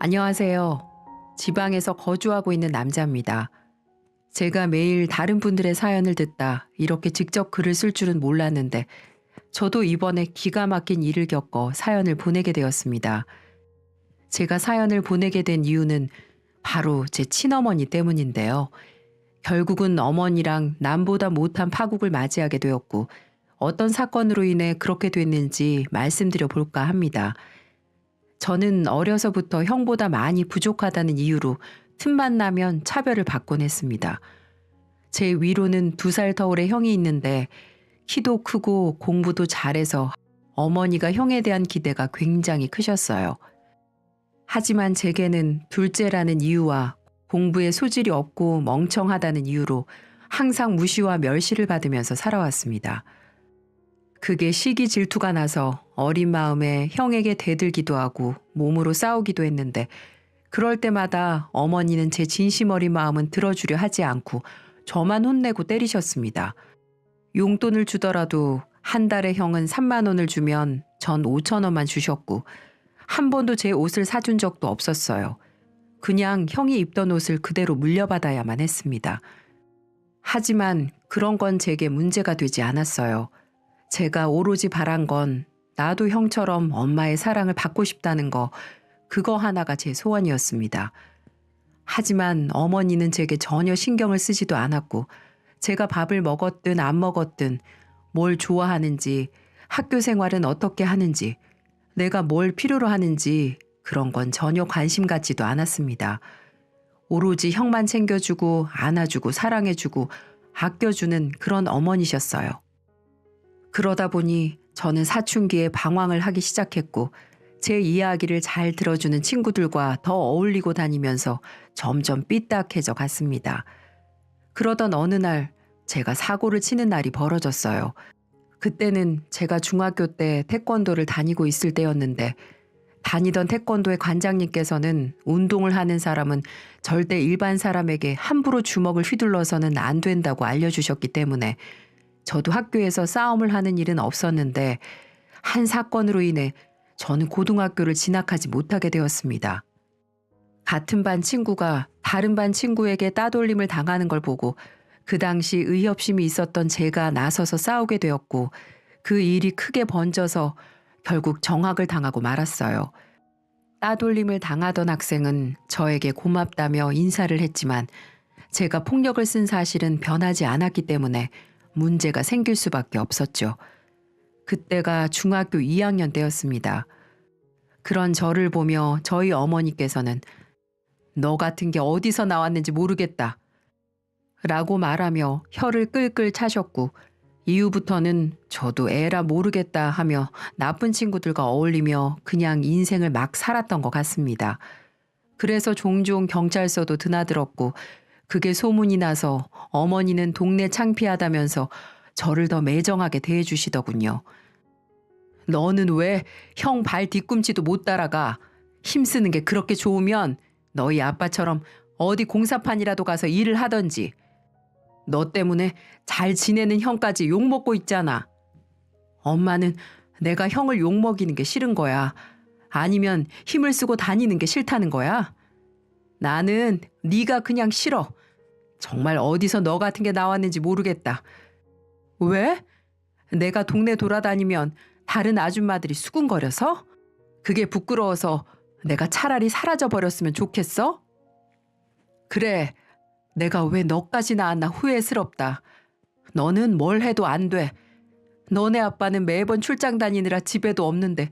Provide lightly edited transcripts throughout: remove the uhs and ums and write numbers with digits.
안녕하세요. 지방에서 거주하고 있는 남자입니다. 제가 매일 다른 분들의 사연을 듣다 이렇게 직접 글을 쓸 줄은 몰랐는데 저도 이번에 기가 막힌 일을 겪어 사연을 보내게 되었습니다. 제가 사연을 보내게 된 이유는 바로 제 친어머니 때문인데요. 결국은 어머니랑 남보다 못한 파국을 맞이하게 되었고 어떤 사건으로 인해 그렇게 됐는지 말씀드려 볼까 합니다. 저는 어려서부터 형보다 많이 부족하다는 이유로 틈만 나면 차별을 받곤 했습니다. 제 위로는 2살 터울의 형이 있는데 키도 크고 공부도 잘해서 어머니가 형에 대한 기대가 굉장히 크셨어요. 하지만 제게는 둘째라는 이유와 공부에 소질이 없고 멍청하다는 이유로 항상 무시와 멸시를 받으면서 살아왔습니다. 그게 시기 질투가 나서 어린 마음에 형에게 대들기도 하고 몸으로 싸우기도 했는데 그럴 때마다 어머니는 제 진심 어린 마음은 들어주려 하지 않고 저만 혼내고 때리셨습니다. 용돈을 주더라도 한 달에 형은 3만 원을 주면 전 5천 원만 주셨고 한 번도 제 옷을 사준 적도 없었어요. 그냥 형이 입던 옷을 그대로 물려받아야만 했습니다. 하지만 그런 건 제게 문제가 되지 않았어요. 제가 오로지 바란 건 나도 형처럼 엄마의 사랑을 받고 싶다는 거, 그거 하나가 제 소원이었습니다. 하지만 어머니는 제게 전혀 신경을 쓰지도 않았고 제가 밥을 먹었든 안 먹었든 뭘 좋아하는지, 학교 생활은 어떻게 하는지, 내가 뭘 필요로 하는지 그런 건 전혀 관심 갖지도 않았습니다. 오로지 형만 챙겨주고 안아주고 사랑해주고 아껴주는 그런 어머니셨어요. 그러다 보니 저는 사춘기에 방황을 하기 시작했고 제 이야기를 잘 들어주는 친구들과 더 어울리고 다니면서 점점 삐딱해져 갔습니다. 그러던 어느 날 제가 사고를 치는 날이 벌어졌어요. 그때는 제가 중학교 때 태권도를 다니고 있을 때였는데 다니던 태권도의 관장님께서는 운동을 하는 사람은 절대 일반 사람에게 함부로 주먹을 휘둘러서는 안 된다고 알려주셨기 때문에 저도 학교에서 싸움을 하는 일은 없었는데 한 사건으로 인해 저는 고등학교를 진학하지 못하게 되었습니다. 같은 반 친구가 다른 반 친구에게 따돌림을 당하는 걸 보고 그 당시 의협심이 있었던 제가 나서서 싸우게 되었고 그 일이 크게 번져서 결국 정학을 당하고 말았어요. 따돌림을 당하던 학생은 저에게 고맙다며 인사를 했지만 제가 폭력을 쓴 사실은 변하지 않았기 때문에 문제가 생길 수밖에 없었죠. 그때가 중학교 2학년 때였습니다. 그런 저를 보며 저희 어머니께서는 너 같은 게 어디서 나왔는지 모르겠다 라고 말하며 혀를 끌끌 차셨고 이후부터는 저도 에라 모르겠다 하며 나쁜 친구들과 어울리며 그냥 인생을 막 살았던 것 같습니다. 그래서 종종 경찰서도 드나들었고 그게 소문이 나서 어머니는 동네 창피하다면서 저를 더 매정하게 대해주시더군요. 너는 왜 형 발 뒤꿈치도 못 따라가? 힘쓰는 게 그렇게 좋으면 너희 아빠처럼 어디 공사판이라도 가서 일을 하던지. 너 때문에 잘 지내는 형까지 욕먹고 있잖아. 엄마는 내가 형을 욕먹이는 게 싫은 거야. 아니면 힘을 쓰고 다니는 게 싫다는 거야? 나는 네가 그냥 싫어. 정말 어디서 너 같은 게 나왔는지 모르겠다. 왜? 내가 동네 돌아다니면 다른 아줌마들이 수군거려서? 그게 부끄러워서 내가 차라리 사라져버렸으면 좋겠어? 그래, 내가 왜 너까지 낳았나 후회스럽다. 너는 뭘 해도 안 돼. 너네 아빠는 매번 출장 다니느라 집에도 없는데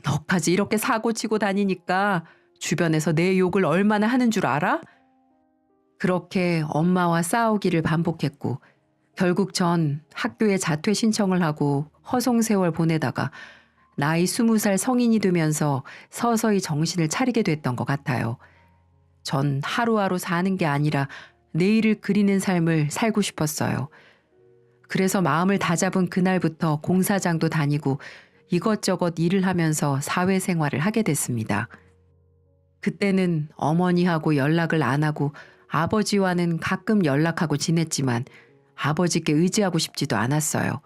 너까지 이렇게 사고치고 다니니까 주변에서 내 욕을 얼마나 하는 줄 알아? 그렇게 엄마와 싸우기를 반복했고 결국 전 학교에 자퇴 신청을 하고 허송세월 보내다가 나이 20살 성인이 되면서 서서히 정신을 차리게 됐던 것 같아요. 전 하루하루 사는 게 아니라 내일을 그리는 삶을 살고 싶었어요. 그래서 마음을 다잡은 그날부터 공사장도 다니고 이것저것 일을 하면서 사회생활을 하게 됐습니다. 그때는 어머니하고 연락을 안 하고 아버지와는 가끔 연락하고 지냈지만 아버지께 의지하고 싶지도 않았어요.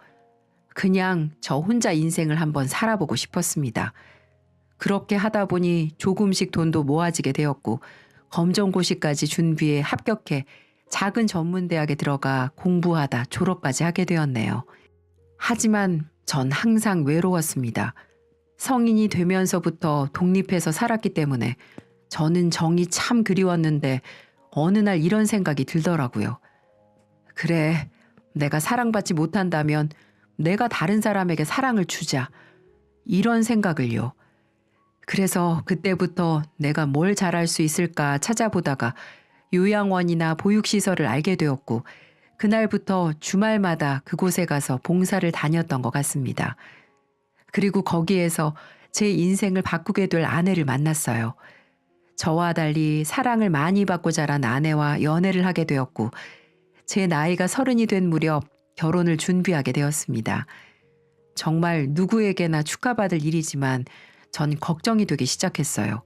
그냥 저 혼자 인생을 한번 살아보고 싶었습니다. 그렇게 하다 보니 조금씩 돈도 모아지게 되었고 검정고시까지 준비해 합격해 작은 전문대학에 들어가 공부하다 졸업까지 하게 되었네요. 하지만 전 항상 외로웠습니다. 성인이 되면서부터 독립해서 살았기 때문에 저는 정이 참 그리웠는데 어느 날 이런 생각이 들더라고요. 그래, 내가 사랑받지 못한다면 내가 다른 사람에게 사랑을 주자. 이런 생각을요. 그래서 그때부터 내가 뭘 잘할 수 있을까 찾아보다가 요양원이나 보육시설을 알게 되었고 그날부터 주말마다 그곳에 가서 봉사를 다녔던 것 같습니다. 그리고 거기에서 제 인생을 바꾸게 될 아내를 만났어요. 저와 달리 사랑을 많이 받고 자란 아내와 연애를 하게 되었고 제 나이가 30이 된 무렵 결혼을 준비하게 되었습니다. 정말 누구에게나 축하받을 일이지만 전 걱정이 되기 시작했어요.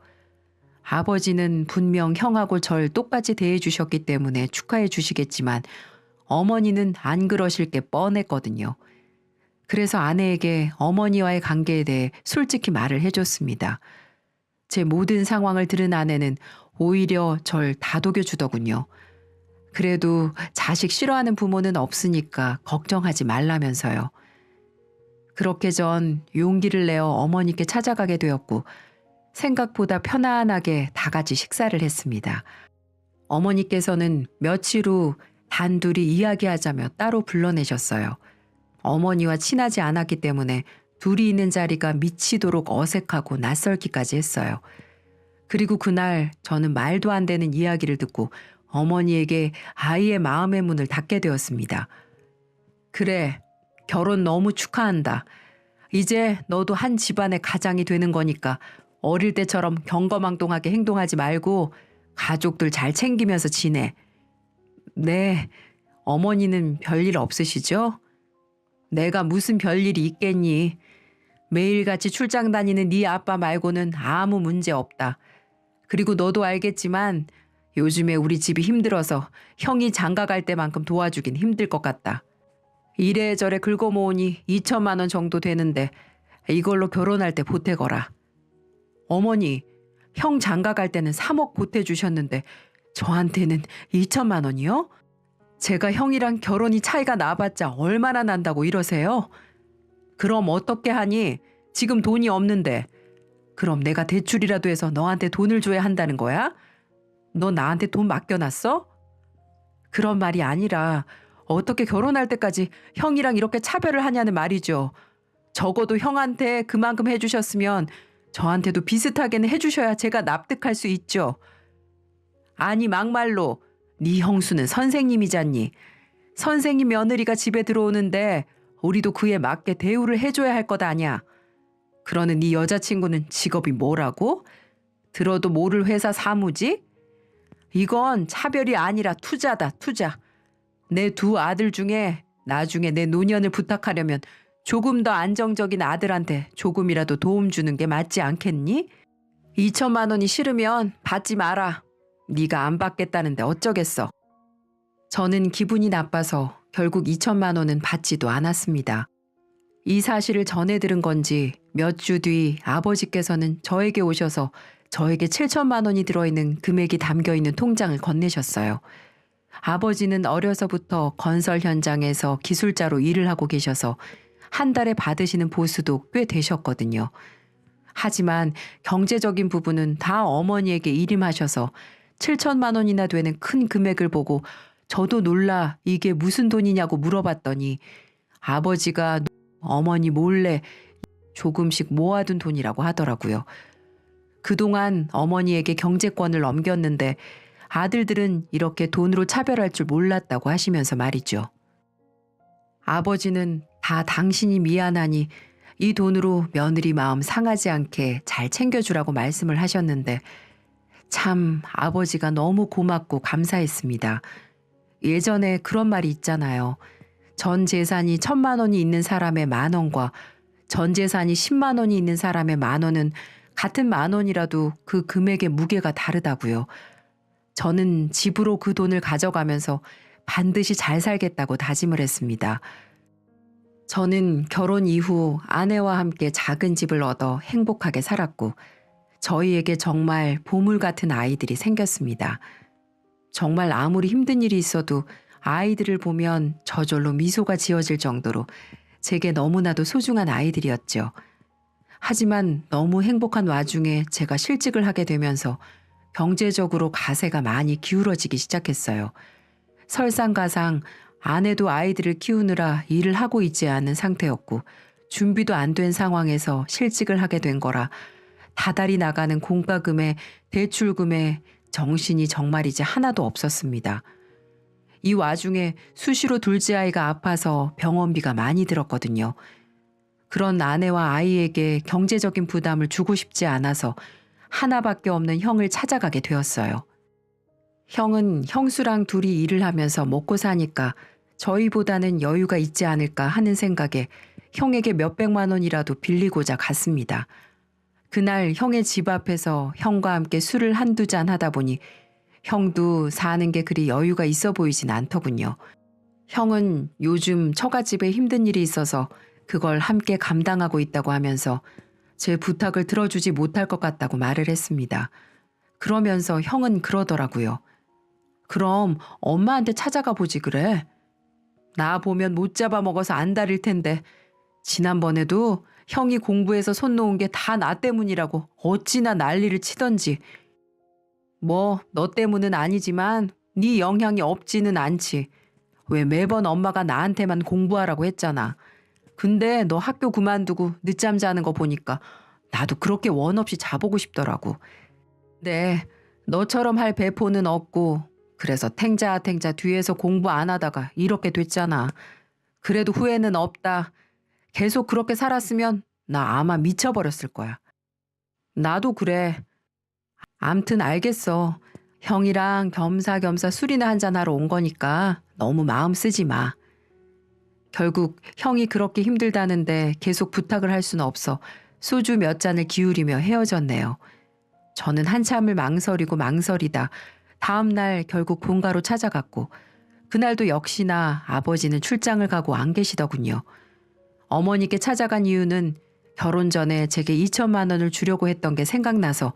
아버지는 분명 형하고 절 똑같이 대해주셨기 때문에 축하해 주시겠지만 어머니는 안 그러실 게 뻔했거든요. 그래서 아내에게 어머니와의 관계에 대해 솔직히 말을 해줬습니다. 제 모든 상황을 들은 아내는 오히려 절 다독여 주더군요. 그래도 자식 싫어하는 부모는 없으니까 걱정하지 말라면서요. 그렇게 전 용기를 내어 어머니께 찾아가게 되었고 생각보다 편안하게 다 같이 식사를 했습니다. 어머니께서는 며칠 후 단둘이 이야기하자며 따로 불러내셨어요. 어머니와 친하지 않았기 때문에 둘이 있는 자리가 미치도록 어색하고 낯설기까지 했어요. 그리고 그날 저는 말도 안 되는 이야기를 듣고 어머니에게 아이의 마음의 문을 닫게 되었습니다. 그래, 결혼 너무 축하한다. 이제 너도 한 집안의 가장이 되는 거니까 어릴 때처럼 경거망동하게 행동하지 말고 가족들 잘 챙기면서 지내. 네, 어머니는 별일 없으시죠? 내가 무슨 별일이 있겠니? 매일같이 출장 다니는 네 아빠 말고는 아무 문제 없다. 그리고 너도 알겠지만 요즘에 우리 집이 힘들어서 형이 장가 갈 때만큼 도와주긴 힘들 것 같다. 이래저래 긁어 모으니 2천만 원 정도 되는데 이걸로 결혼할 때 보태거라. 어머니, 형 장가 갈 때는 3억 보태주셨는데 저한테는 2천만 원이요? 제가 형이랑 결혼이 차이가 나봤자 얼마나 난다고 이러세요? 그럼 어떻게 하니? 지금 돈이 없는데. 그럼 내가 대출이라도 해서 너한테 돈을 줘야 한다는 거야? 너 나한테 돈 맡겨놨어? 그런 말이 아니라 어떻게 결혼할 때까지 형이랑 이렇게 차별을 하냐는 말이죠. 적어도 형한테 그만큼 해주셨으면 저한테도 비슷하게는 해주셔야 제가 납득할 수 있죠. 아니 막말로 네 형수는 선생님이잖니. 선생님 며느리가 집에 들어오는데 우리도 그에 맞게 대우를 해줘야 할 것 아냐. 그러는 네 여자친구는 직업이 뭐라고? 들어도 모를 회사 사무직? 이건 차별이 아니라 투자다, 투자. 내 두 아들 중에 나중에 내 노년을 부탁하려면 조금 더 안정적인 아들한테 조금이라도 도움 주는 게 맞지 않겠니? 2천만 원이 싫으면 받지 마라. 네가 안 받겠다는데 어쩌겠어. 저는 기분이 나빠서 결국 2천만 원은 받지도 않았습니다. 이 사실을 전해 들은 건지 몇 주 뒤 아버지께서는 저에게 오셔서 저에게 7천만 원이 들어있는 금액이 담겨있는 통장을 건네셨어요. 아버지는 어려서부터 건설 현장에서 기술자로 일을 하고 계셔서 한 달에 받으시는 보수도 꽤 되셨거든요. 하지만 경제적인 부분은 다 어머니에게 일임하셔서 7천만 원이나 되는 큰 금액을 보고 저도 놀라 이게 무슨 돈이냐고 물어봤더니 아버지가 어머니 몰래 조금씩 모아둔 돈이라고 하더라고요. 그동안 어머니에게 경제권을 넘겼는데 아들들은 이렇게 돈으로 차별할 줄 몰랐다고 하시면서 말이죠. 아버지는 다 당신이 미안하니 이 돈으로 며느리 마음 상하지 않게 잘 챙겨주라고 말씀을 하셨는데 참 아버지가 너무 고맙고 감사했습니다. 예전에 그런 말이 있잖아요. 전 재산이 1,000만 원이 있는 사람의 10,000원과 전 재산이 10만 원이 있는 사람의 10,000원은 같은 10,000원이라도 그 금액의 무게가 다르다고요. 저는 집으로 그 돈을 가져가면서 반드시 잘 살겠다고 다짐을 했습니다. 저는 결혼 이후 아내와 함께 작은 집을 얻어 행복하게 살았고 저희에게 정말 보물 같은 아이들이 생겼습니다. 정말 아무리 힘든 일이 있어도 아이들을 보면 저절로 미소가 지어질 정도로 제게 너무나도 소중한 아이들이었죠. 하지만 너무 행복한 와중에 제가 실직을 하게 되면서 경제적으로 가세가 많이 기울어지기 시작했어요. 설상가상 아내도 아이들을 키우느라 일을 하고 있지 않은 상태였고 준비도 안 된 상황에서 실직을 하게 된 거라 다달이 나가는 공과금에 대출금에 정신이 정말이지 하나도 없었습니다. 이 와중에 수시로 둘째 아이가 아파서 병원비가 많이 들었거든요. 그런 아내와 아이에게 경제적인 부담을 주고 싶지 않아서 하나밖에 없는 형을 찾아가게 되었어요. 형은 형수랑 둘이 일을 하면서 먹고 사니까 저희보다는 여유가 있지 않을까 하는 생각에 형에게 몇백만 원이라도 빌리고자 갔습니다. 그날 형의 집 앞에서 형과 함께 술을 한두 잔 하다 보니 형도 사는 게 그리 여유가 있어 보이진 않더군요. 형은 요즘 처갓집에 힘든 일이 있어서 그걸 함께 감당하고 있다고 하면서 제 부탁을 들어주지 못할 것 같다고 말을 했습니다. 그러면서 형은 그러더라고요. 그럼 엄마한테 찾아가 보지 그래. 나 보면 못 잡아먹어서 안달일 텐데 지난번에도 형이 공부해서 손 놓은 게 다 나 때문이라고 어찌나 난리를 치던지. 뭐 너 때문은 아니지만 네 영향이 없지는 않지. 왜 매번 엄마가 나한테만 공부하라고 했잖아. 근데 너 학교 그만두고 늦잠 자는 거 보니까 나도 그렇게 원 없이 자보고 싶더라고. 네, 너처럼 할 배포는 없고 그래서 탱자 뒤에서 공부 안 하다가 이렇게 됐잖아. 그래도 후회는 없다. 계속 그렇게 살았으면 나 아마 미쳐버렸을 거야. 나도 그래. 암튼 알겠어. 형이랑 겸사겸사 술이나 한잔하러 온 거니까 너무 마음 쓰지 마. 결국 형이 그렇게 힘들다는데 계속 부탁을 할 수는 없어 소주 몇 잔을 기울이며 헤어졌네요. 저는 한참을 망설이다 다음 날 결국 본가로 찾아갔고 그날도 역시나 아버지는 출장을 가고 안 계시더군요. 어머니께 찾아간 이유는 결혼 전에 제게 2천만 원을 주려고 했던 게 생각나서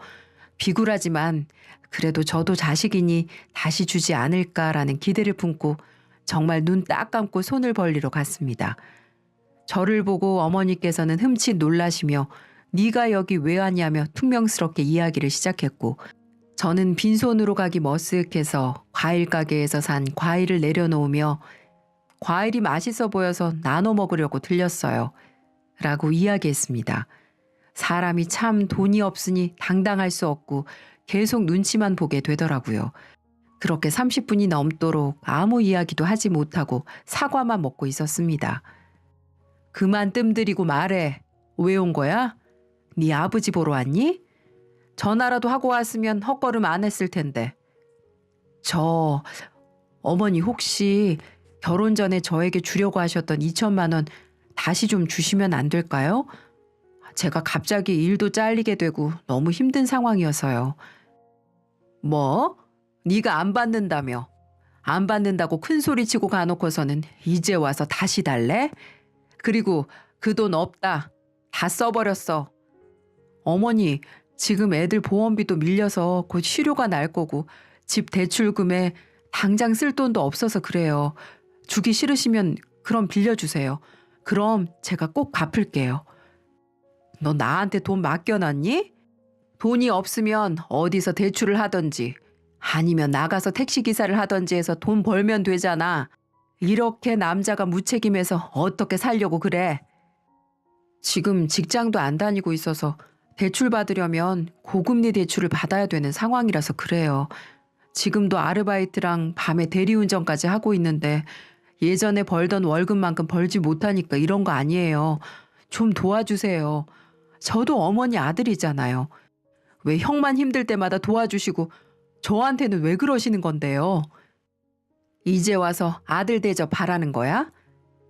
비굴하지만 그래도 저도 자식이니 다시 주지 않을까라는 기대를 품고 정말 눈 딱 감고 손을 벌리러 갔습니다. 저를 보고 어머니께서는 흠칫 놀라시며 네가 여기 왜 왔냐며 퉁명스럽게 이야기를 시작했고 저는 빈손으로 가기 머쓱해서 과일 가게에서 산 과일을 내려놓으며 과일이 맛있어 보여서 나눠 먹으려고 들렸어요. 라고 이야기했습니다. 사람이 참 돈이 없으니 당당할 수 없고 계속 눈치만 보게 되더라고요. 그렇게 30분이 넘도록 아무 이야기도 하지 못하고 사과만 먹고 있었습니다. 그만 뜸들이고 말해. 왜 온 거야? 네 아버지 보러 왔니? 전화라도 하고 왔으면 헛걸음 안 했을 텐데. 어머니 혹시 결혼 전에 저에게 주려고 하셨던 2천만 원 다시 좀 주시면 안 될까요? 제가 갑자기 일도 잘리게 되고 너무 힘든 상황이어서요. 뭐? 네가 안 받는다며? 안 받는다고 큰 소리 치고 가놓고서는 이제 와서 다시 달래? 그리고 그 돈 없다. 다 써버렸어. 어머니, 지금 애들 보험비도 밀려서 곧 실효가 날 거고 집 대출금에 당장 쓸 돈도 없어서 그래요. 주기 싫으시면 그럼 빌려주세요. 그럼 제가 꼭 갚을게요. 너 나한테 돈 맡겨놨니? 돈이 없으면 어디서 대출을 하던지 아니면 나가서 택시기사를 하던지 해서 돈 벌면 되잖아. 이렇게 남자가 무책임해서 어떻게 살려고 그래? 지금 직장도 안 다니고 있어서 대출 받으려면 고금리 대출을 받아야 되는 상황이라서 그래요. 지금도 아르바이트랑 밤에 대리운전까지 하고 있는데 예전에 벌던 월급만큼 벌지 못하니까 이런 거 아니에요. 좀 도와주세요. 저도 어머니 아들이잖아요. 왜 형만 힘들 때마다 도와주시고 저한테는 왜 그러시는 건데요? 이제 와서 아들 대접 바라는 거야?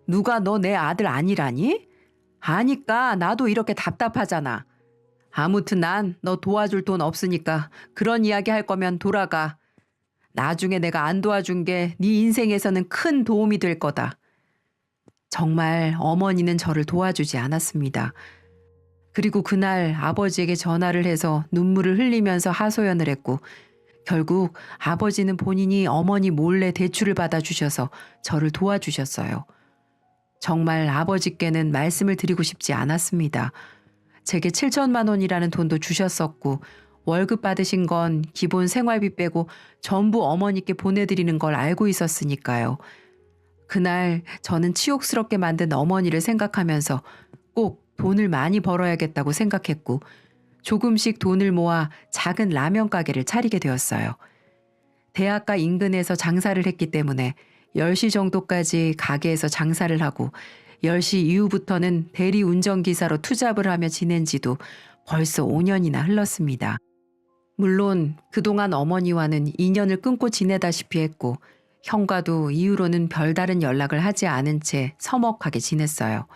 누가 너 내 아들 아니라니? 아니까 나도 이렇게 답답하잖아. 아무튼 난 너 도와줄 돈 없으니까 그런 이야기 할 거면 돌아가. 나중에 내가 안 도와준 게 네 인생에서는 큰 도움이 될 거다. 정말 어머니는 저를 도와주지 않았습니다. 그리고 그날 아버지에게 전화를 해서 눈물을 흘리면서 하소연을 했고 결국 아버지는 본인이 어머니 몰래 대출을 받아주셔서 저를 도와주셨어요. 정말 아버지께는 말씀을 드리고 싶지 않았습니다. 제게 7천만 원이라는 돈도 주셨었고 월급 받으신 건 기본 생활비 빼고 전부 어머니께 보내드리는 걸 알고 있었으니까요. 그날 저는 치욕스럽게 만든 어머니를 생각하면서 꼭 돈을 많이 벌어야겠다고 생각했고 조금씩 돈을 모아 작은 라면 가게를 차리게 되었어요. 대학가 인근에서 장사를 했기 때문에 10시 정도까지 가게에서 장사를 하고 10시 이후부터는 대리 운전기사로 투잡을 하며 지낸 지도 벌써 5년이나 흘렀습니다. 물론 그동안 어머니와는 인연을 끊고 지내다시피 했고 형과도 이후로는 별다른 연락을 하지 않은 채 서먹하게 지냈어요.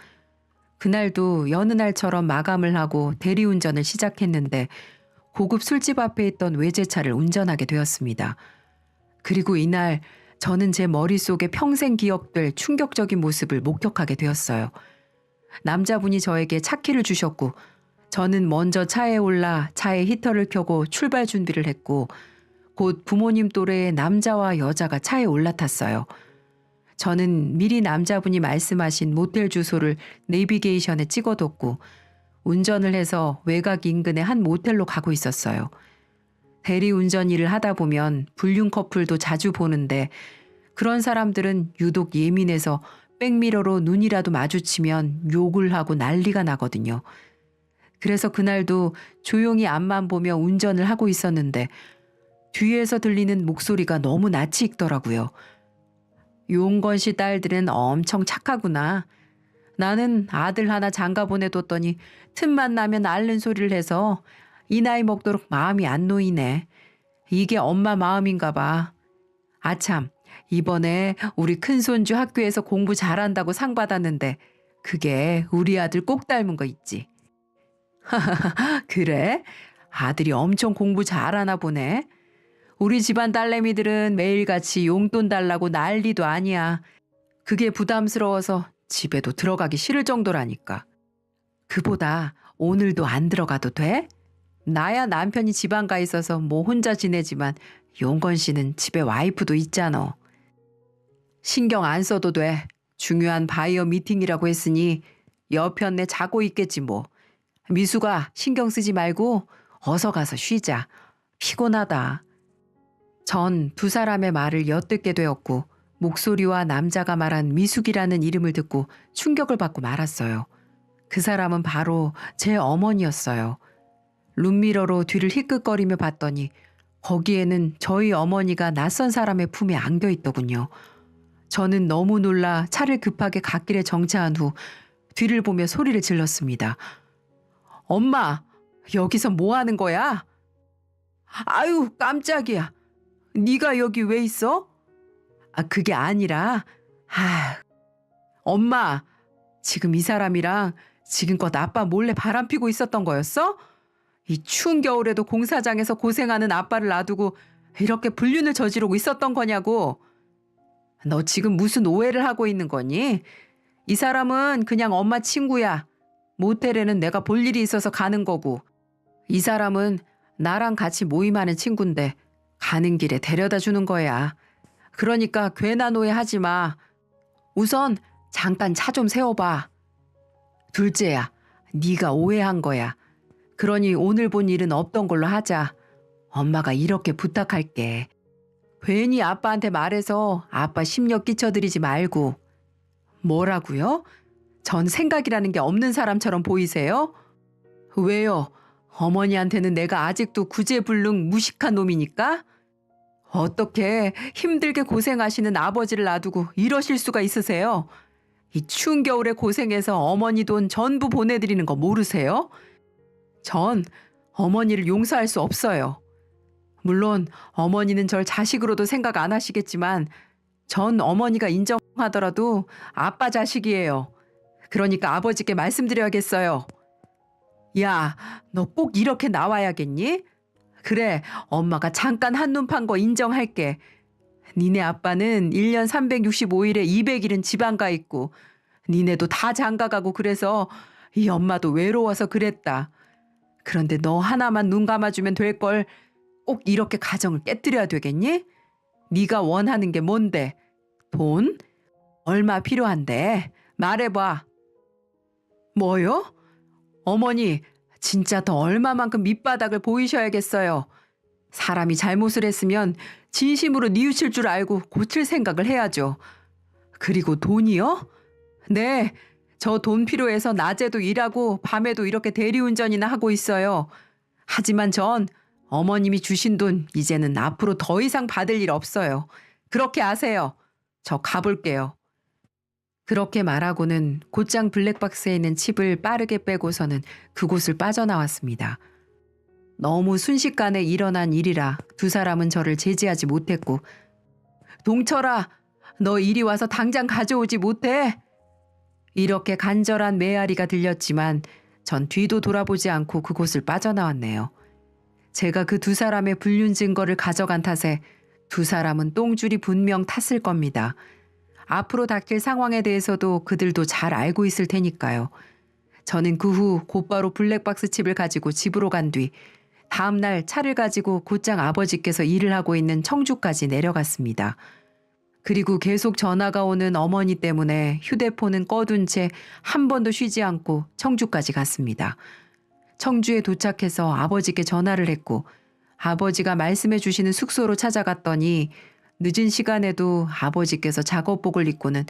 그날도 여느 날처럼 마감을 하고 대리운전을 시작했는데 고급 술집 앞에 있던 외제차를 운전하게 되었습니다. 그리고 이날 저는 제 머릿속에 평생 기억될 충격적인 모습을 목격하게 되었어요. 남자분이 저에게 차키를 주셨고 저는 먼저 차에 올라 차에 히터를 켜고 출발 준비를 했고 곧 부모님 또래의 남자와 여자가 차에 올라탔어요. 저는 미리 남자분이 말씀하신 모텔 주소를 내비게이션에 찍어뒀고 운전을 해서 외곽 인근의 한 모텔로 가고 있었어요. 대리운전 일을 하다 보면 불륜 커플도 자주 보는데 그런 사람들은 유독 예민해서 백미러로 눈이라도 마주치면 욕을 하고 난리가 나거든요. 그래서 그날도 조용히 앞만 보며 운전을 하고 있었는데 뒤에서 들리는 목소리가 너무 낯이 익더라고요. 용건 씨 딸들은 엄청 착하구나. 나는 아들 하나 장가 보내뒀더니 틈만 나면 앓는 소리를 해서 이 나이 먹도록 마음이 안 놓이네. 이게 엄마 마음인가 봐. 아참, 이번에 우리 큰손주 학교에서 공부 잘한다고 상 받았는데 그게 우리 아들 꼭 닮은 거 있지. 그래? 아들이 엄청 공부 잘하나 보네. 우리 집안 딸내미들은 매일같이 용돈 달라고 난리도 아니야. 그게 부담스러워서 집에도 들어가기 싫을 정도라니까. 그보다 오늘도 안 들어가도 돼? 나야 남편이 지방 가 있어서 뭐 혼자 지내지만 용건 씨는 집에 와이프도 있잖아. 신경 안 써도 돼. 중요한 바이어 미팅이라고 했으니 여편네 자고 있겠지 뭐. 미수가 신경 쓰지 말고 어서 가서 쉬자. 피곤하다. 전 두 사람의 말을 엿듣게 되었고 목소리와 남자가 말한 미숙이라는 이름을 듣고 충격을 받고 말았어요. 그 사람은 바로 제 어머니였어요. 룸미러로 뒤를 희끗거리며 봤더니 거기에는 저희 어머니가 낯선 사람의 품에 안겨 있더군요. 저는 너무 놀라 차를 급하게 갓길에 정차한 후 뒤를 보며 소리를 질렀습니다. 엄마, 여기서 뭐 하는 거야? 아유, 깜짝이야. 네가 여기 왜 있어? 그게 아니라, 엄마, 지금 이 사람이랑 지금껏 아빠 몰래 바람 피고 있었던 거였어? 이 추운 겨울에도 공사장에서 고생하는 아빠를 놔두고 이렇게 불륜을 저지르고 있었던 거냐고. 너 지금 무슨 오해를 하고 있는 거니? 이 사람은 그냥 엄마 친구야. 모텔에는 내가 볼 일이 있어서 가는 거고. 이 사람은 나랑 같이 모임하는 친구인데 가는 길에 데려다 주는 거야. 그러니까 괜한 오해하지 마. 우선 잠깐 차 좀 세워봐. 둘째야, 네가 오해한 거야. 그러니 오늘 본 일은 없던 걸로 하자. 엄마가 이렇게 부탁할게. 괜히 아빠한테 말해서 아빠 심려 끼쳐드리지 말고. 뭐라고요? 전 생각이라는 게 없는 사람처럼 보이세요? 왜요? 어머니한테는 내가 아직도 구제불능 무식한 놈이니까? 어떻게 힘들게 고생하시는 아버지를 놔두고 이러실 수가 있으세요? 이 추운 겨울에 고생해서 어머니 돈 전부 보내드리는 거 모르세요? 전 어머니를 용서할 수 없어요. 물론 어머니는 절 자식으로도 생각 안 하시겠지만 전 어머니가 인정하더라도 아빠 자식이에요. 그러니까 아버지께 말씀드려야겠어요. 야, 너 꼭 이렇게 나와야겠니? 그래, 엄마가 잠깐 한눈 판 거 인정할게. 니네 아빠는 1년 365일에 200일은 지방 가 있고 니네도 다 장가가고 그래서 이 엄마도 외로워서 그랬다. 그런데 너 하나만 눈 감아주면 될 걸 꼭 이렇게 가정을 깨뜨려야 되겠니? 네가 원하는 게 뭔데? 돈? 얼마 필요한데? 말해봐. 뭐요? 어머니, 진짜 더 얼마만큼 밑바닥을 보이셔야겠어요. 사람이 잘못을 했으면 진심으로 뉘우칠 줄 알고 고칠 생각을 해야죠. 그리고 돈이요? 네, 저 돈 필요해서 낮에도 일하고 밤에도 이렇게 대리운전이나 하고 있어요. 하지만 전 어머님이 주신 돈 이제는 앞으로 더 이상 받을 일 없어요. 그렇게 아세요. 저 가볼게요. 그렇게 말하고는 곧장 블랙박스에 있는 칩을 빠르게 빼고서는 그곳을 빠져나왔습니다. 너무 순식간에 일어난 일이라 두 사람은 저를 제지하지 못했고, 동철아, 너 이리 와서 당장 가져오지 못해? 이렇게 간절한 메아리가 들렸지만 전 뒤도 돌아보지 않고 그곳을 빠져나왔네요. 제가 그 두 사람의 불륜 증거를 가져간 탓에 두 사람은 똥줄이 분명 탔을 겁니다. 앞으로 닥칠 상황에 대해서도 그들도 잘 알고 있을 테니까요. 저는 그 후 곧바로 블랙박스 칩을 가지고 집으로 간 뒤 다음 날 차를 가지고 곧장 아버지께서 일을 하고 있는 청주까지 내려갔습니다. 그리고 계속 전화가 오는 어머니 때문에 휴대폰은 꺼둔 채 한 번도 쉬지 않고 청주까지 갔습니다. 청주에 도착해서 아버지께 전화를 했고 아버지가 말씀해 주시는 숙소로 찾아갔더니 늦은 시간에도 아버지께서 작업복을 입고는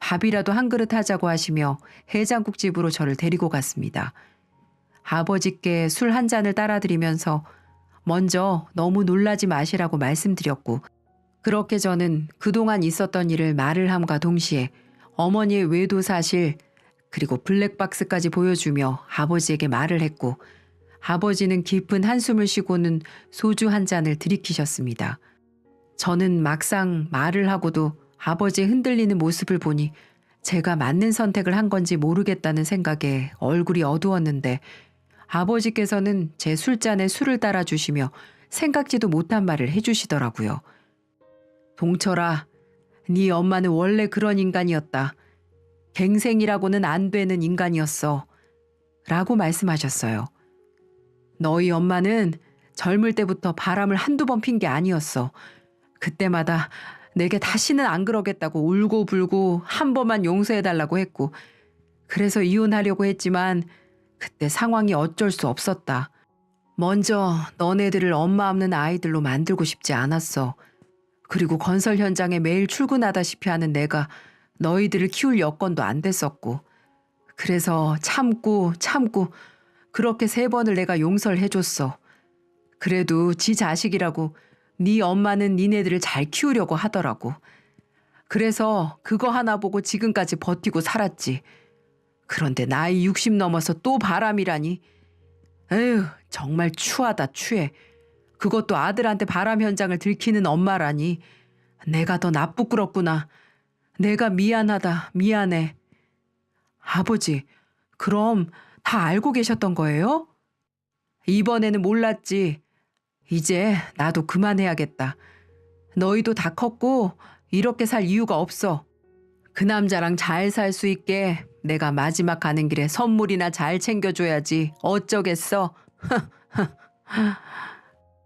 밥이라도 한 그릇 하자고 하시며 해장국집으로 저를 데리고 갔습니다. 아버지께 술 한 잔을 따라드리면서 먼저 너무 놀라지 마시라고 말씀드렸고, 그렇게 저는 그동안 있었던 일을 말을 함과 동시에 어머니의 외도 사실 그리고 블랙박스까지 보여주며 아버지에게 말을 했고, 아버지는 깊은 한숨을 쉬고는 소주 한 잔을 들이키셨습니다. 저는 막상 말을 하고도 아버지의 흔들리는 모습을 보니 제가 맞는 선택을 한 건지 모르겠다는 생각에 얼굴이 어두웠는데, 아버지께서는 제 술잔에 술을 따라주시며 생각지도 못한 말을 해주시더라고요. 동철아, 네 엄마는 원래 그런 인간이었다. 갱생이라고는 안 되는 인간이었어. 라고 말씀하셨어요. 너희 엄마는 젊을 때부터 바람을 한두 번 핀 게 아니었어. 그때마다 내게 다시는 안 그러겠다고 울고 불고 한 번만 용서해달라고 했고, 그래서 이혼하려고 했지만 그때 상황이 어쩔 수 없었다. 먼저 너네들을 엄마 없는 아이들로 만들고 싶지 않았어. 그리고 건설 현장에 매일 출근하다시피 하는 내가 너희들을 키울 여건도 안 됐었고, 그래서 참고 그렇게 3번을 내가 용서를 해줬어. 그래도 지 자식이라고 네 엄마는 니네들을 잘 키우려고 하더라고. 그래서 그거 하나 보고 지금까지 버티고 살았지. 그런데 나이 60 넘어서 또 바람이라니. 에휴, 정말 추하다 추해. 그것도 아들한테 바람 현장을 들키는 엄마라니. 내가 더 나쁘구렸구나. 내가 미안하다, 미안해. 아버지, 그럼 다 알고 계셨던 거예요? 이번에는 몰랐지. 이제 나도 그만해야겠다. 너희도 다 컸고 이렇게 살 이유가 없어. 그 남자랑 잘 살 수 있게 내가 마지막 가는 길에 선물이나 잘 챙겨줘야지. 어쩌겠어.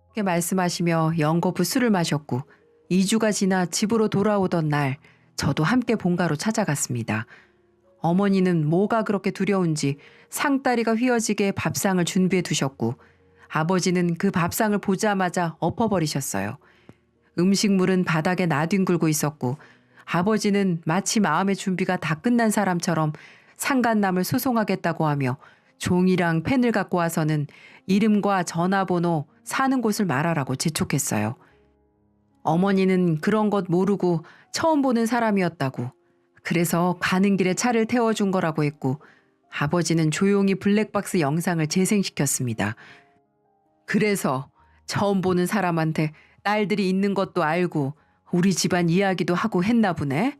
그렇게 말씀하시며 연거푸 술을 마셨고 2주가 지나 집으로 돌아오던 날 저도 함께 본가로 찾아갔습니다. 어머니는 뭐가 그렇게 두려운지 상다리가 휘어지게 밥상을 준비해 두셨고 아버지는 그 밥상을 보자마자 엎어버리셨어요. 음식물은 바닥에 나뒹굴고 있었고 아버지는 마치 마음의 준비가 다 끝난 사람처럼 상간남을 소송하겠다고 하며 종이랑 펜을 갖고 와서는 이름과 전화번호, 사는 곳을 말하라고 재촉했어요. 어머니는 그런 것 모르고 처음 보는 사람이었다고, 그래서 가는 길에 차를 태워준 거라고 했고 아버지는 조용히 블랙박스 영상을 재생시켰습니다. 그래서 처음 보는 사람한테 딸들이 있는 것도 알고 우리 집안 이야기도 하고 했나 보네.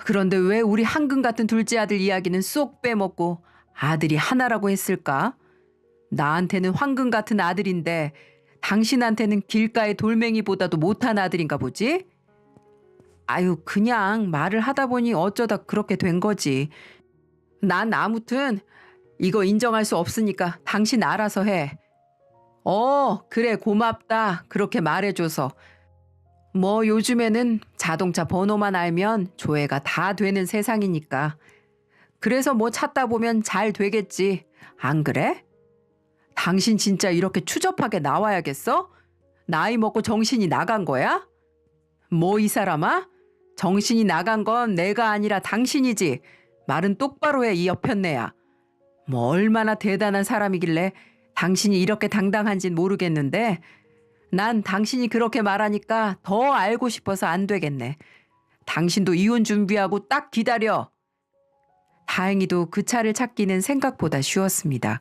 그런데 왜 우리 한금 같은 둘째 아들 이야기는 쏙 빼먹고 아들이 하나라고 했을까? 나한테는 황금 같은 아들인데 당신한테는 길가의 돌멩이보다도 못한 아들인가 보지? 아유, 그냥 말을 하다 보니 어쩌다 그렇게 된 거지. 난 아무튼 이거 인정할 수 없으니까 당신 알아서 해. 그래, 고맙다. 그렇게 말해줘서. 뭐 요즘에는 자동차 번호만 알면 조회가 다 되는 세상이니까. 그래서 뭐 찾다 보면 잘 되겠지. 안 그래? 당신 진짜 이렇게 추접하게 나와야겠어? 나이 먹고 정신이 나간 거야? 뭐 이 사람아? 정신이 나간 건 내가 아니라 당신이지. 말은 똑바로 해, 이 여편네야. 뭐 얼마나 대단한 사람이길래 당신이 이렇게 당당한진 모르겠는데 난 당신이 그렇게 말하니까 더 알고 싶어서 안 되겠네. 당신도 이혼 준비하고 딱 기다려. 다행히도 그 차를 찾기는 생각보다 쉬웠습니다.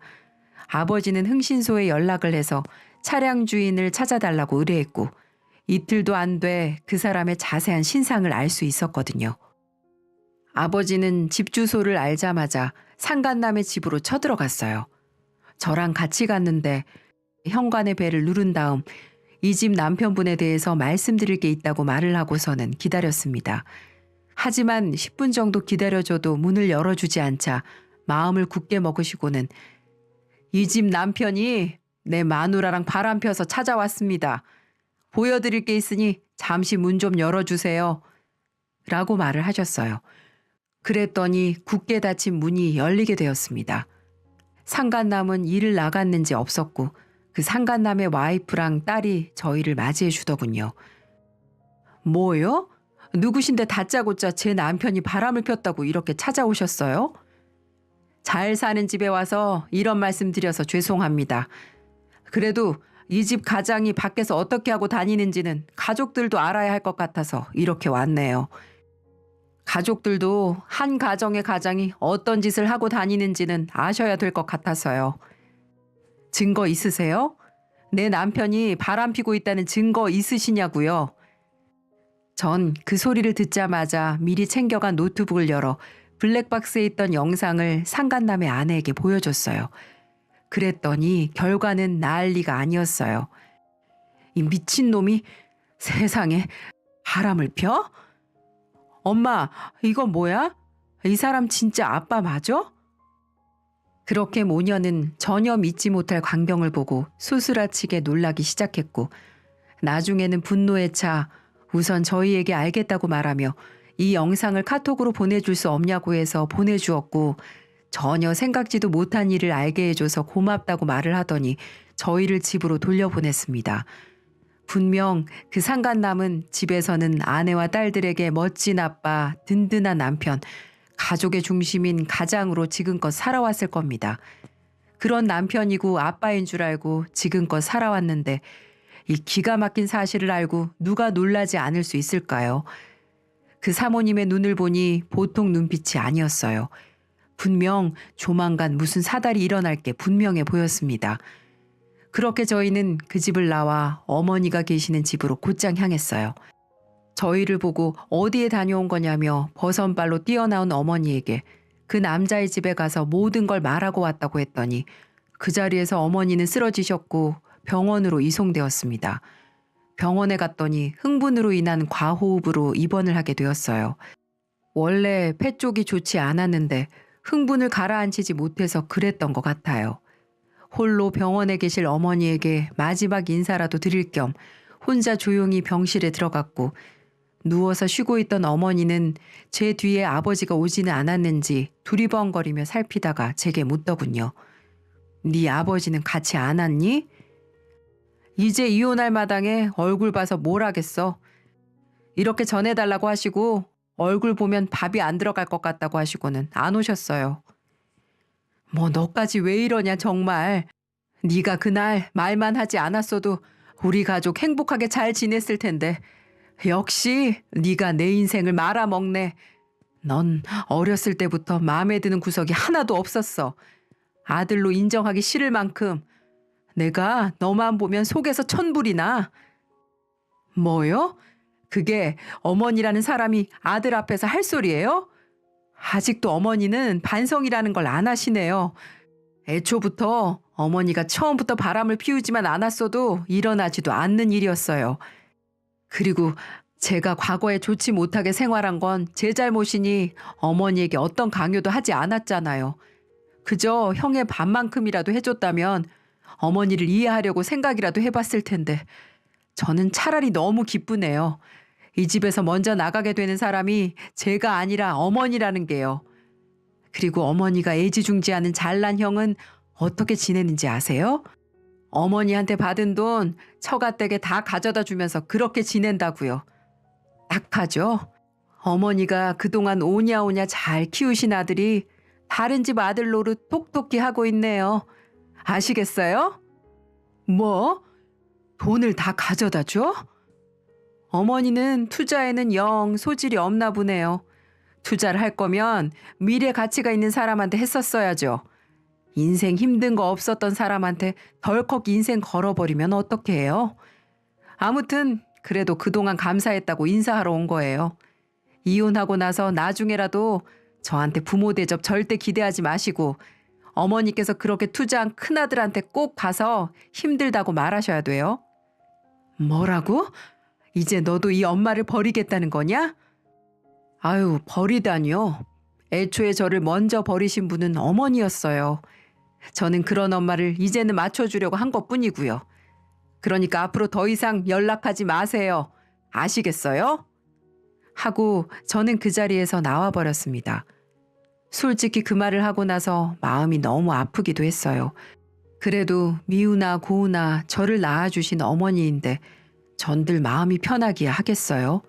아버지는 흥신소에 연락을 해서 차량 주인을 찾아달라고 의뢰했고 이틀도 안 돼 그 사람의 자세한 신상을 알 수 있었거든요. 아버지는 집 주소를 알자마자 상간남의 집으로 쳐들어갔어요. 저랑 같이 갔는데 현관의 벨을 누른 다음 이 집 남편분에 대해서 말씀드릴 게 있다고 말을 하고서는 기다렸습니다. 하지만 10분 정도 기다려줘도 문을 열어주지 않자 마음을 굳게 먹으시고는 이 집 남편이 내 마누라랑 바람 펴서 찾아왔습니다. 보여드릴 게 있으니 잠시 문 좀 열어주세요. 라고 말을 하셨어요. 그랬더니 굳게 닫힌 문이 열리게 되었습니다. 상간남은 일을 나갔는지 없었고 그 상간남의 와이프랑 딸이 저희를 맞이해 주더군요. 뭐요? 누구신데 다짜고짜 제 남편이 바람을 폈다고 이렇게 찾아오셨어요? 잘 사는 집에 와서 이런 말씀 드려서 죄송합니다. 그래도 이 집 가장이 밖에서 어떻게 하고 다니는지는 가족들도 알아야 할 것 같아서 이렇게 왔네요. 가족들도 한 가정의 가장이 어떤 짓을 하고 다니는지는 아셔야 될 것 같아서요. 증거 있으세요? 내 남편이 바람 피고 있다는 증거 있으시냐고요? 전 그 소리를 듣자마자 미리 챙겨간 노트북을 열어 블랙박스에 있던 영상을 상간남의 아내에게 보여줬어요. 그랬더니 결과는 난리가 아니었어요. 이 미친놈이 세상에 바람을 펴? 엄마, 이건 뭐야? 이 사람 진짜 아빠 맞아? 그렇게 모녀는 전혀 믿지 못할 광경을 보고 수스라치게 놀라기 시작했고 나중에는 분노에 차 우선 저희에게 알겠다고 말하며 이 영상을 카톡으로 보내줄 수 없냐고 해서 보내주었고 전혀 생각지도 못한 일을 알게 해줘서 고맙다고 말을 하더니 저희를 집으로 돌려보냈습니다. 분명 그 상간남은 집에서는 아내와 딸들에게 멋진 아빠, 든든한 남편, 가족의 중심인 가장으로 지금껏 살아왔을 겁니다. 그런 남편이고 아빠인 줄 알고 지금껏 살아왔는데 이 기가 막힌 사실을 알고 누가 놀라지 않을 수 있을까요? 그 사모님의 눈을 보니 보통 눈빛이 아니었어요. 분명 조만간 무슨 사달이 일어날 게 분명해 보였습니다. 그렇게 저희는 그 집을 나와 어머니가 계시는 집으로 곧장 향했어요. 저희를 보고 어디에 다녀온 거냐며 버선발로 뛰어나온 어머니에게 그 남자의 집에 가서 모든 걸 말하고 왔다고 했더니 그 자리에서 어머니는 쓰러지셨고 병원으로 이송되었습니다. 병원에 갔더니 흥분으로 인한 과호흡으로 입원을 하게 되었어요. 원래 폐 쪽이 좋지 않았는데 흥분을 가라앉히지 못해서 그랬던 것 같아요. 홀로 병원에 계실 어머니에게 마지막 인사라도 드릴 겸 혼자 조용히 병실에 들어갔고 누워서 쉬고 있던 어머니는 제 뒤에 아버지가 오지는 않았는지 두리번거리며 살피다가 제게 묻더군요. 네 아버지는 같이 안 왔니? 이제 이혼할 마당에 얼굴 봐서 뭘 하겠어. 이렇게 전해달라고 하시고 얼굴 보면 밥이 안 들어갈 것 같다고 하시고는 안 오셨어요. 뭐 너까지 왜 이러냐 정말. 네가 그날 말만 하지 않았어도 우리 가족 행복하게 잘 지냈을 텐데 역시 네가 내 인생을 말아먹네. 넌 어렸을 때부터 마음에 드는 구석이 하나도 없었어. 아들로 인정하기 싫을 만큼 내가 너만 보면 속에서 천불이 나. 뭐요? 그게 어머니라는 사람이 아들 앞에서 할 소리예요? 아직도 어머니는 반성이라는 걸 안 하시네요. 애초부터 어머니가 처음부터 바람을 피우지만 않았어도 일어나지도 않는 일이었어요. 그리고 제가 과거에 좋지 못하게 생활한 건 제 잘못이니 어머니에게 어떤 강요도 하지 않았잖아요. 그저 형의 반만큼이라도 해줬다면 어머니를 이해하려고 생각이라도 해봤을 텐데 저는 차라리 너무 기쁘네요. 이 집에서 먼저 나가게 되는 사람이 제가 아니라 어머니라는 게요. 그리고 어머니가 애지중지하는 잘난 형은 어떻게 지내는지 아세요? 어머니한테 받은 돈 처가댁에 다 가져다 주면서 그렇게 지낸다고요. 딱하죠? 어머니가 그동안 오냐오냐 잘 키우신 아들이 다른 집 아들 노릇 똑똑히 하고 있네요. 아시겠어요? 뭐? 돈을 다 가져다 줘? 어머니는 투자에는 영 소질이 없나 보네요. 투자를 할 거면 미래 가치가 있는 사람한테 했었어야죠. 인생 힘든 거 없었던 사람한테 덜컥 인생 걸어버리면 어떡해 해요? 아무튼 그래도 그동안 감사했다고 인사하러 온 거예요. 이혼하고 나서 나중에라도 저한테 부모 대접 절대 기대하지 마시고 어머니께서 그렇게 투자한 큰아들한테 꼭 가서 힘들다고 말하셔야 돼요. 뭐라고? 이제 너도 이 엄마를 버리겠다는 거냐? 아유, 버리다니요. 애초에 저를 먼저 버리신 분은 어머니였어요. 저는 그런 엄마를 이제는 맞춰주려고 한 것뿐이고요. 그러니까 앞으로 더 이상 연락하지 마세요. 아시겠어요? 하고 저는 그 자리에서 나와버렸습니다. 솔직히 그 말을 하고 나서 마음이 너무 아프기도 했어요. 그래도 미우나 고우나 저를 낳아주신 어머니인데 전들 마음이 편하기야 하겠어요.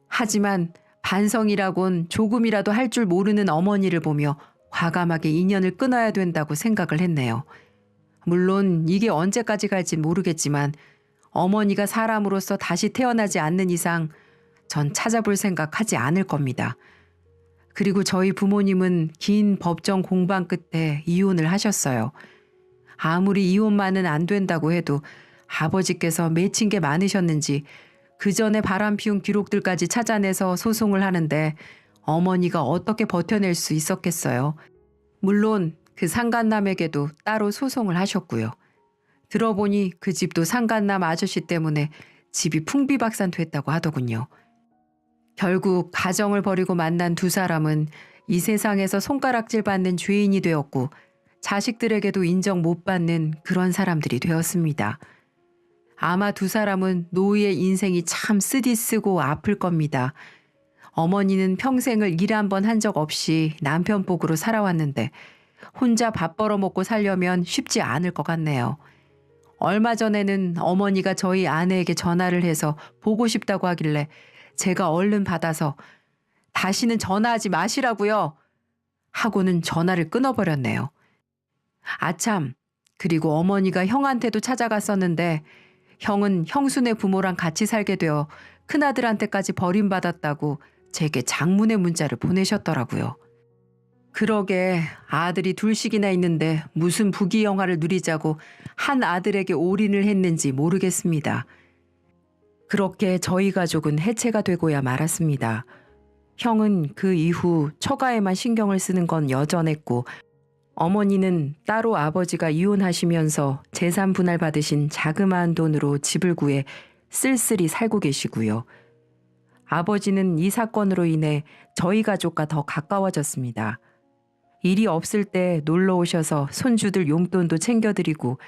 하지만 반성이라곤 조금이라도 할 줄 모르는 어머니를 보며 과감하게 인연을 끊어야 된다고 생각을 했네요. 물론 이게 언제까지 갈진 모르겠지만 어머니가 사람으로서 다시 태어나지 않는 이상 전 찾아볼 생각 하지 않을 겁니다. 그리고 저희 부모님은 긴 법정 공방 끝에 이혼을 하셨어요. 아무리 이혼만은 안 된다고 해도 아버지께서 맺힌 게 많으셨는지 그 전에 바람 피운 기록들까지 찾아내서 소송을 하는데 어머니가 어떻게 버텨낼 수 있었겠어요. 물론 그 상간남에게도 따로 소송을 하셨고요. 들어보니 그 집도 상간남 아저씨 때문에 집이 풍비박산됐다고 하더군요. 결국 가정을 버리고 만난 두 사람은 이 세상에서 손가락질 받는 죄인이 되었고 자식들에게도 인정 못 받는 그런 사람들이 되었습니다. 아마 두 사람은 노후의 인생이 참 쓰디쓰고 아플 겁니다. 어머니는 평생을 일 한 번 한 적 없이 남편 복으로 살아왔는데 혼자 밥 벌어먹고 살려면 쉽지 않을 것 같네요. 얼마 전에는 어머니가 저희 아내에게 전화를 해서 보고 싶다고 하길래 제가 얼른 받아서 다시는 전화하지 마시라고요. 하고는 전화를 끊어버렸네요. 아참, 그리고 어머니가 형한테도 찾아갔었는데 형은 형수네 부모랑 같이 살게 되어 큰아들한테까지 버림받았다고 제게 장문의 문자를 보내셨더라고요. 그러게 아들이 둘씩이나 있는데 무슨 부귀영화를 누리자고 한 아들에게 올인을 했는지 모르겠습니다. 그렇게 저희 가족은 해체가 되고야 말았습니다. 형은 그 이후 처가에만 신경을 쓰는 건 여전했고 어머니는 따로 아버지가 이혼하시면서 재산 분할 받으신 자그마한 돈으로 집을 구해 쓸쓸히 살고 계시고요. 아버지는 이 사건으로 인해 저희 가족과 더 가까워졌습니다. 일이 없을 때 놀러 오셔서 손주들 용돈도 챙겨드리고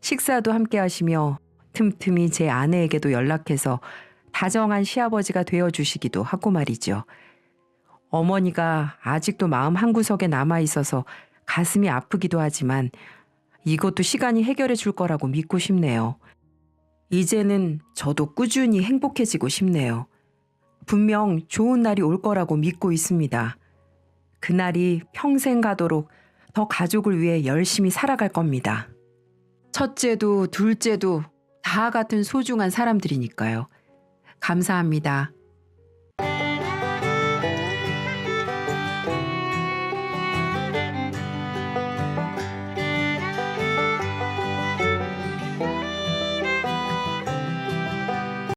식사도 함께 하시며 틈틈이 제 아내에게도 연락해서 다정한 시아버지가 되어주시기도 하고 말이죠. 어머니가 아직도 마음 한구석에 남아있어서 가슴이 아프기도 하지만 이것도 시간이 해결해 줄 거라고 믿고 싶네요. 이제는 저도 꾸준히 행복해지고 싶네요. 분명 좋은 날이 올 거라고 믿고 있습니다. 그날이 평생 가도록 더 가족을 위해 열심히 살아갈 겁니다. 첫째도 둘째도 다 같은 소중한 사람들이니까요. 감사합니다.